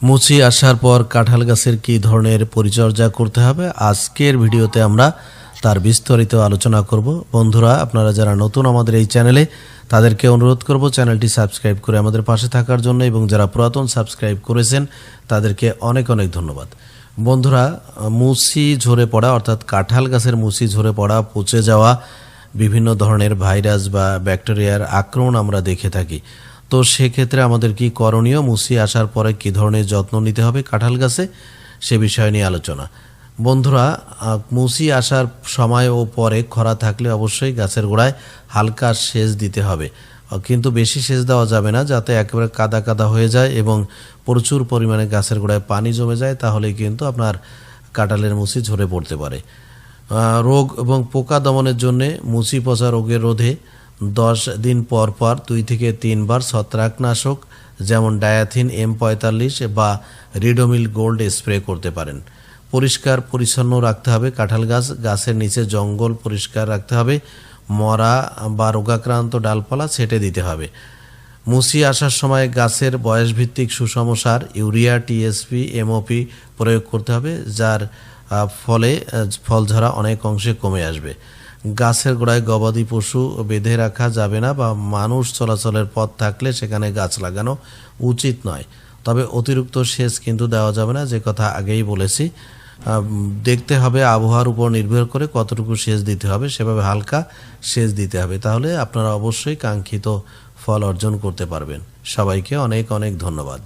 মুচি আসার পর কাঁঠাল গাছের কী ধরনের পরিচর্যা করতে হবে আজকের ভিডিওতে আমরা তার বিস্তারিত আলোচনা করব। বন্ধুরা, আপনারা যারা নতুন আমাদের এই চ্যানেলে, তাদেরকে অনুরোধ করব চ্যানেলটি সাবস্ক্রাইব করে আমাদের পাশে থাকার জন্য, এবং যারা পুরাতন সাবস্ক্রাইব করেছেন তাদেরকে অনেক অনেক ধন্যবাদ। বন্ধুরা, মুচি ঝরে পড়া অর্থাৎ কাঁঠাল গাছের মুচি ঝরে পড়া, পচে যাওয়া, বিভিন্ন ধরনের ভাইরাস বা ব্যাকটেরিয়ার আক্রমণ আমরা দেখে থাকি। তো সেক্ষেত্রে আমাদের কি করণীয়, মুচি আসার পরে কী ধরনের যত্ন নিতে হবে কাঁঠাল গাছে, সে বিষয় নিয়ে আলোচনা। বন্ধুরা, মুচি আসার সময় ও পরে খরা থাকলে অবশ্যই গাছের গোড়ায় হালকা সেচ দিতে হবে, কিন্তু বেশি সেচ দেওয়া যাবে না, যাতে একেবারে কাদা কাদা হয়ে যায় এবং প্রচুর পরিমাণে গাছের গোড়ায় পানি জমে যায়, তাহলে কিন্তু আপনার কাঁঠালের মুচি ঝরে পড়তে পারে। রোগ এবং পোকা দমনের জন্য মুচি পচা রোগের রোধে 10 দিন পর পর 2 থেকে 3 বার ছত্রাকনাশক যেমন ডায়াথিন M45 বা রিডোমিল গোল্ড স্প্রে করতে পারেন। পরিষ্কার পরিচ্ছন্ন রাখতে হবে কাঁঠাল গাছের নিচে জঙ্গল পরিষ্কার রাখতে হবে, মরা বা রোগাক্রান্ত ডালপালা ছেটে দিতে হবে। মুচি আসার সময় গাছের বয়সভিত্তিক সুষম সার ইউরিয়া, টিএসপি, এমওপি প্রয়োগ করতে হবে, যার ফলে ফলঝরা অনেক অংশে কমে আসবে। গাছের গোড়ায় গবাদি পশু বেঁধে রাখা যাবে না, বা মানুষ চলাচলের পথ থাকলে সেখানে গাছ লাগানো উচিত নয়। তবে অতিরিক্ত সেচ কিন্তু দেওয়া যাবে না, যে কথা আগেই বলেছি। দেখতে হবে আবহাওয়ার উপর নির্ভর করে কতটুকু সেচ দিতে হবে, সেভাবে হালকা সেচ দিতে হবে, তাহলে আপনারা অবশ্যই কাঙ্ক্ষিত ফল অর্জন করতে পারবেন। সবাইকে অনেক অনেক ধন্যবাদ।